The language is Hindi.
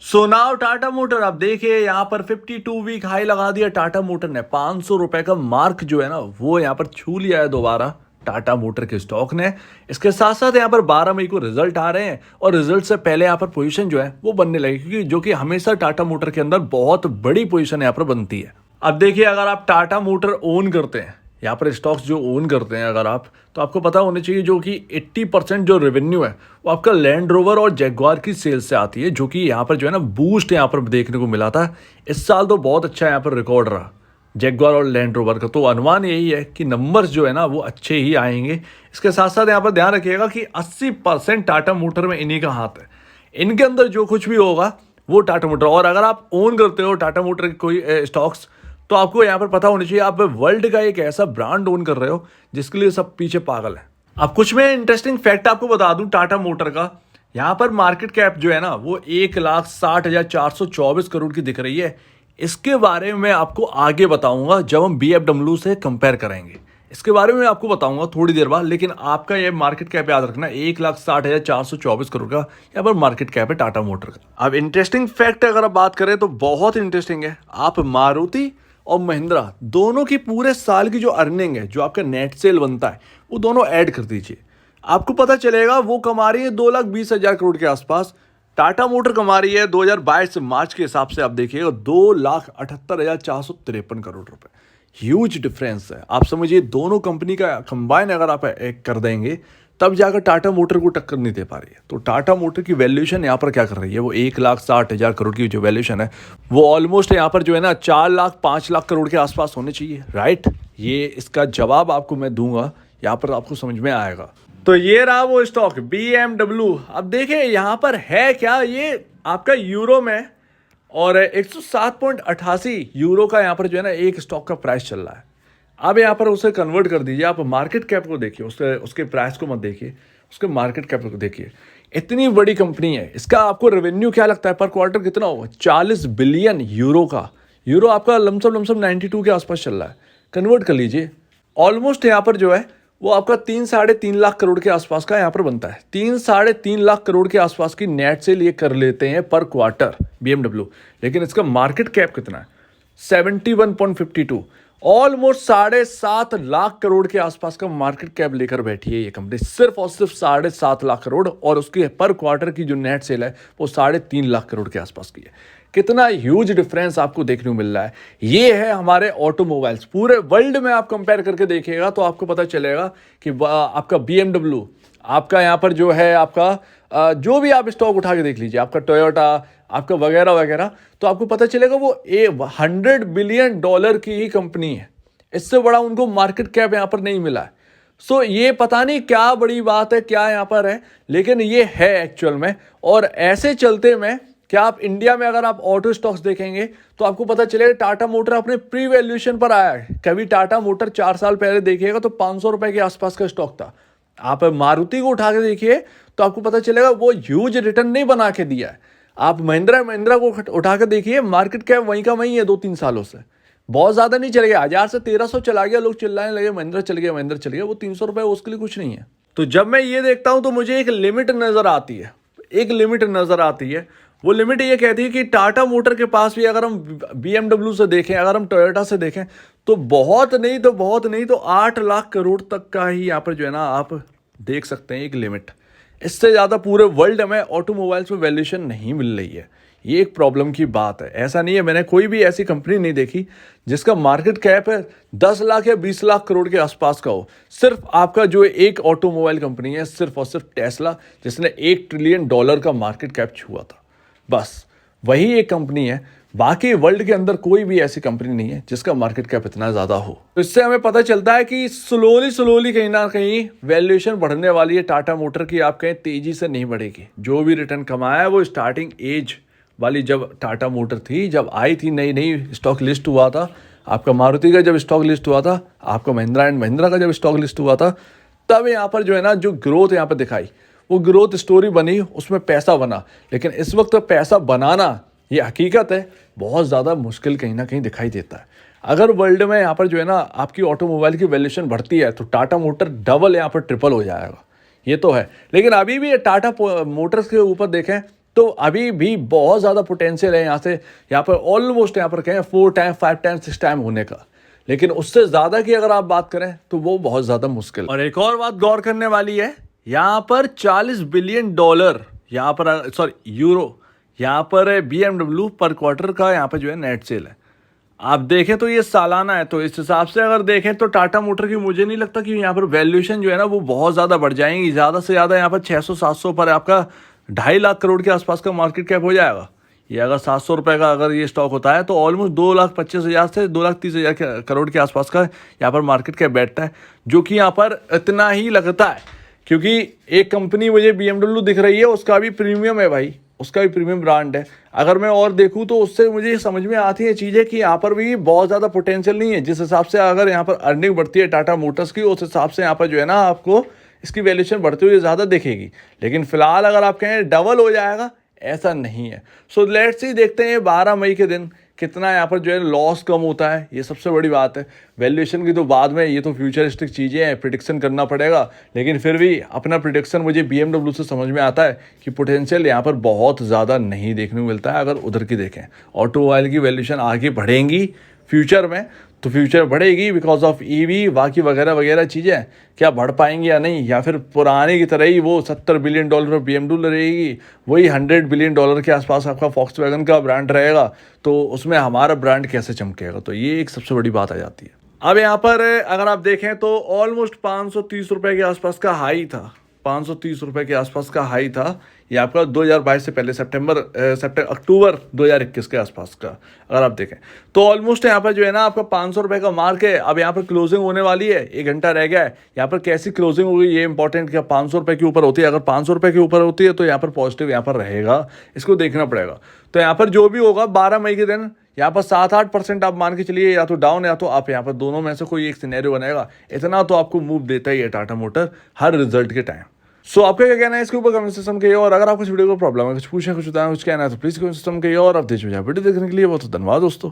सो नाउ टाटा मोटर, अब देखिए यहाँ पर 52 वीक हाई लगा दिया टाटा मोटर ने। 500 रुपए का मार्क जो है ना वो यहाँ पर छू लिया है दोबारा टाटा मोटर के स्टॉक ने। इसके साथ साथ यहाँ पर 12 मई को रिजल्ट आ रहे हैं और रिजल्ट से पहले यहाँ पर पोजीशन जो है वो बनने लगी, क्योंकि जो कि हमेशा टाटा मोटर के अंदर बहुत बड़ी पोजीशन यहाँ पर बनती है। अब देखिए, अगर आप टाटा मोटर ओन करते हैं, यहाँ पर स्टॉक्स जो ओन करते हैं अगर आप, तो आपको पता होना चाहिए जो कि 80% जो रेवेन्यू है वो आपका लैंड रोवर और जैगवार की सेल से आती है, जो कि यहाँ पर जो है ना बूस्ट यहाँ पर देखने को मिला था। इस साल तो बहुत अच्छा यहाँ पर रिकॉर्ड रहा जैगवार और लैंड रोवर का, तो अनुमान यही है कि नंबर्स जो है ना वो अच्छे ही आएंगे। इसके साथ साथ यहाँ पर ध्यान रखिएगा कि 80% टाटा मोटर में इन्हीं का हाथ है। इनके अंदर जो कुछ भी होगा वो टाटा मोटर, और अगर आप ओन करते हो टाटा मोटर के कोई स्टॉक्स, तो आपको यहाँ पर पता होना चाहिए आप वर्ल्ड का एक ऐसा ब्रांड ओन कर रहे हो जिसके लिए सब पीछे पागल है। अब कुछ मैं इंटरेस्टिंग फैक्ट आपको बता दूं टाटा मोटर का। यहाँ पर मार्केट कैप जो है ना वो 1,60,424 करोड़ की दिख रही है। इसके बारे में मैं आपको आगे बताऊंगा जब हम BMW से कंपेयर करेंगे। इसके बारे में आपको बताऊंगा थोड़ी देर बाद, लेकिन आपका ये मार्केट कैप याद रखना, 1,60,424 करोड़ का यहाँ पर मार्केट कैप है टाटा मोटर का। अब इंटरेस्टिंग फैक्ट अगर आप बात करें तो बहुत इंटरेस्टिंग है। आप मारुति और महिंद्रा दोनों की पूरे साल की जो अर्निंग है, जो आपका नेट सेल बनता है, वो दोनों ऐड कर दीजिए, आपको पता चलेगा वो कमा रही है 2,20,000 करोड़ के आसपास। टाटा मोटर कमा रही है 2022 मार्च के हिसाब से आप देखिएगा 2,78,453 करोड़ रुपए। ह्यूज डिफरेंस है। आप समझिए दोनों कंपनी का कंबाइन अगर आप एक कर देंगे तब जाकर टाटा मोटर को टक्कर नहीं दे पा रही है। तो टाटा मोटर की वैल्यूएशन यहाँ पर क्या कर रही है, वो 1,60,000 करोड़ की जो वैल्यूएशन है वो ऑलमोस्ट यहाँ पर जो है ना 4 लाख 5 लाख करोड़ के आसपास होने चाहिए, राइट। ये इसका जवाब आपको मैं दूंगा, यहाँ पर आपको समझ में आएगा। तो ये रहा वो स्टॉक BMW। अब देखिए यहाँ पर है क्या, ये आपका यूरो में और 107.88 यूरो का यहाँ पर जो है ना एक स्टॉक का प्राइस चल रहा है। अब यहाँ पर उसे कन्वर्ट कर दीजिए, आप मार्केट कैप को देखिए, उसके प्राइस को मत देखिए, उसके मार्केट कैप को देखिए। इतनी बड़ी कंपनी है, इसका आपको रेवेन्यू क्या लगता है पर क्वार्टर कितना होगा, 40 बिलियन यूरो का। यूरो आपका लमसम 92 के आसपास चल रहा है, कन्वर्ट कर लीजिए। ऑलमोस्ट यहाँ पर जो है वो आपका 3-3.5 लाख करोड़ के आसपास का यहाँ पर बनता है। 3-3.5 लाख करोड़ के आसपास की नेट सेल ये कर लेते हैं पर क्वार्टर BMW। लेकिन इसका मार्केट कैप कितना है, 71.52, ऑलमोस्ट 7.5 लाख करोड़ के आसपास का मार्केट कैप लेकर बैठी है ये कंपनी, सिर्फ और सिर्फ 7.5 लाख करोड़, और उसकी पर क्वार्टर की जो नेट सेल है वो 3.5 लाख करोड़ के आसपास की है। कितना ह्यूज डिफरेंस आपको देखने को मिल रहा है। ये है हमारे ऑटोमोबाइल्स, पूरे वर्ल्ड में आप कंपेयर करके देखिएगा तो आपको पता चलेगा कि आपका BMW, आपका यहाँ पर जो है आपका जो भी आप स्टॉक उठा के देख लीजिए, आपका टोयोटा, आपका वगैरह वगैरह, तो आपको पता चलेगा वो $100 बिलियन की ही कंपनी है। इससे बड़ा उनको मार्केट कैप यहाँ पर नहीं मिला है। सो ये पता नहीं क्या बड़ी बात है, क्या यहाँ पर है, लेकिन ये है एक्चुअल में। और ऐसे चलते में क्या आप इंडिया में अगर आप ऑटो स्टॉक्स देखेंगे तो आपको पता चलेगा टाटा मोटर अपने प्री वैल्यूएशन पर आया है। कभी टाटा मोटर 4 साल पहले देखिएगा तो 500 रुपए के आसपास का स्टॉक था। आप मारुति को उठा के देखिए तो आपको पता चलेगा वो ह्यूज रिटर्न नहीं बना के दिया है। आप महिंद्रा को उठा के देखिए, मार्केट कैप वहीं का वहीं है 2-3 सालों से, बहुत ज्यादा नहीं चल गया, 1000 से 1300 चला गया, लोग चिल्लाने लगे महिंद्रा चल गया, वो 300 रुपए उसके लिए कुछ नहीं है। तो जब मैं ये देखता हूं तो मुझे एक लिमिट नजर आती है, वो लिमिट ये कहती है कि टाटा मोटर के पास भी अगर हम BMW से देखें, अगर हम टोयोटा से देखें, तो बहुत नहीं तो 8 लाख करोड़ तक का ही यहाँ पर जो है ना आप देख सकते हैं एक लिमिट। इससे ज़्यादा पूरे वर्ल्ड में ऑटोमोबाइल्स में वैल्यूएशन नहीं मिल रही है। ये एक प्रॉब्लम की बात है। ऐसा नहीं है, मैंने कोई भी ऐसी कंपनी नहीं देखी जिसका मार्केट कैप है 10 लाख या 20 लाख करोड़ के आसपास का हो। सिर्फ आपका जो एक ऑटोमोबाइल कंपनी है, सिर्फ और सिर्फ टेस्ला, जिसने $1 ट्रिलियन का मार्केट कैप छुआ था, बस वही एक कंपनी है। बाकी वर्ल्ड के अंदर कोई भी ऐसी कंपनी नहीं है जिसका मार्केट कैप इतना ज्यादा हो। तो इससे हमें पता चलता है कि स्लोली कहीं ना कहीं वैल्यूएशन बढ़ने वाली है टाटा मोटर की। आप कहें तेजी से नहीं बढ़ेगी। जो भी रिटर्न कमाया है वो स्टार्टिंग एज वाली जब टाटा मोटर थी, जब आई थी नई स्टॉक लिस्ट हुआ था, आपका मारुति का जब स्टॉक लिस्ट हुआ था, आपका महिंद्रा एंड महिंद्रा का जब स्टॉक लिस्ट हुआ था, तब यहाँ पर जो है ना जो ग्रोथ यहाँ पर दिखाई, वो ग्रोथ स्टोरी बनी, उसमें पैसा बना। लेकिन इस वक्त पैसा बनाना, ये हकीकत है, बहुत ज़्यादा मुश्किल कहीं ना कहीं दिखाई देता है। अगर वर्ल्ड में यहाँ पर जो है ना आपकी ऑटोमोबाइल की वैल्यूएशन बढ़ती है तो टाटा मोटर डबल यहाँ पर ट्रिपल हो जाएगा, ये तो है। लेकिन अभी भी टाटा मोटर्स के ऊपर देखें तो अभी भी बहुत ज़्यादा पोटेंशियल है यहाँ से, यहाँ पर ऑलमोस्ट यहाँ पर कहें 4 टाइम 5 टाइम 6 टाइम होने का। लेकिन उससे ज़्यादा की अगर आप बात करें तो वो बहुत ज़्यादा मुश्किल। और एक और बात गौर करने वाली है, यहाँ पर $40 बिलियन यहाँ पर, सॉरी यूरो, यहाँ पर BMW पर क्वार्टर का यहाँ पर जो है नेट सेल है। आप देखें तो ये सालाना है, तो इस हिसाब से अगर देखें तो टाटा मोटर की मुझे नहीं लगता कि यहाँ पर वैल्यूएशन जो है ना वो बहुत ज़्यादा बढ़ जाएंगी। ज़्यादा से ज़्यादा यहाँ पर 600-700 पर आपका 2.5 लाख करोड़ के आसपास का मार्केट कैप हो जाएगा। ये अगर 700 रुपये का अगर ये स्टॉक होता है तो ऑलमोस्ट 2,25,000 से 2,30,000 करोड़ के आसपास का यहाँ पर मार्केट कैप बैठता है, जो कि यहाँ पर इतना ही लगता है क्योंकि एक कंपनी मुझे BMW दिख रही है, उसका भी प्रीमियम है भाई, उसका भी प्रीमियम ब्रांड है। अगर मैं और देखूँ तो उससे मुझे समझ में आती है चीज़ें कि यहाँ पर भी बहुत ज़्यादा पोटेंशियल नहीं है। जिस हिसाब से अगर यहाँ पर अर्निंग बढ़ती है टाटा मोटर्स की, उस हिसाब से यहाँ पर जो है ना आपको इसकी वैल्यूएशन बढ़ती हुई ज़्यादा दिखेगी। लेकिन फिलहाल अगर आप कहें डबल हो जाएगा, ऐसा नहीं है। सो लेट्स सी, देखते हैं 12 मई के दिन कितना यहाँ पर जो है लॉस कम होता है, ये सबसे बड़ी बात है। वैल्यूएशन की तो बाद में, ये तो फ्यूचरिस्टिक चीज़ें हैं, प्रिडिक्शन करना पड़ेगा। लेकिन फिर भी अपना प्रिडिक्शन मुझे BMW से समझ में आता है कि पोटेंशियल यहाँ पर बहुत ज़्यादा नहीं देखने को मिलता है। अगर उधर की देखें, ऑटोमोबाइल की वैल्यूएशन आगे बढ़ेंगी फ्यूचर में, तो फ्यूचर बढ़ेगी बिकॉज ऑफ EV, बाकी वगैरह वगैरह चीज़ें क्या बढ़ पाएंगी या नहीं, या फिर पुराने की तरह ही वो $70 बिलियन पर BMW रहेगी, वही $100 बिलियन के आसपास आपका Volkswagen का ब्रांड रहेगा, तो उसमें हमारा ब्रांड कैसे चमकेगा। तो ये एक सबसे बड़ी बात आ जाती है। अब यहाँ पर अगर आप देखें तो ऑलमोस्ट 530 रुपये के आसपास का हाई था, 530 रुपये के आसपास का हाई था ये आपका 2022 से पहले, अक्टूबर 2021 के आसपास का अगर आप देखें तो ऑलमोस्ट यहाँ पर जो है ना आपका 500 रुपये का मार्क है। अब यहाँ पर क्लोजिंग होने वाली है, 1 घंटा रह गया है। यहाँ पर कैसी क्लोजिंग होगी ये इंपॉर्टेंट, क्या 500 रुपये के ऊपर होती है। अगर 500 रुपये के ऊपर होती है तो यहाँ पर पॉजिटिव यहाँ पर रहेगा, इसको देखना पड़ेगा। तो यहाँ पर जो भी होगा 12 मई के दिन यहाँ पर 7-8% आप मान के चलिए, या तो डाउन या तो अप, यहाँ पर दोनों में से कोई एक सिनेरियो बनेगा। इतना तो आपको मूव देता ही है टाटा मोटर हर रिजल्ट के टाइम। सो आपका क्या कहना है इसके ऊपर कमेंट सेक्शन के। और अगर आपको इस वीडियो को प्रॉब्लम है, कुछ पूछना, कुछ बताना, कुछ कहना है तो प्लीज कमेंट सेक्शन के। और आप वीडियो देखने के लिए बहुत धन्यवाद दोस्तों।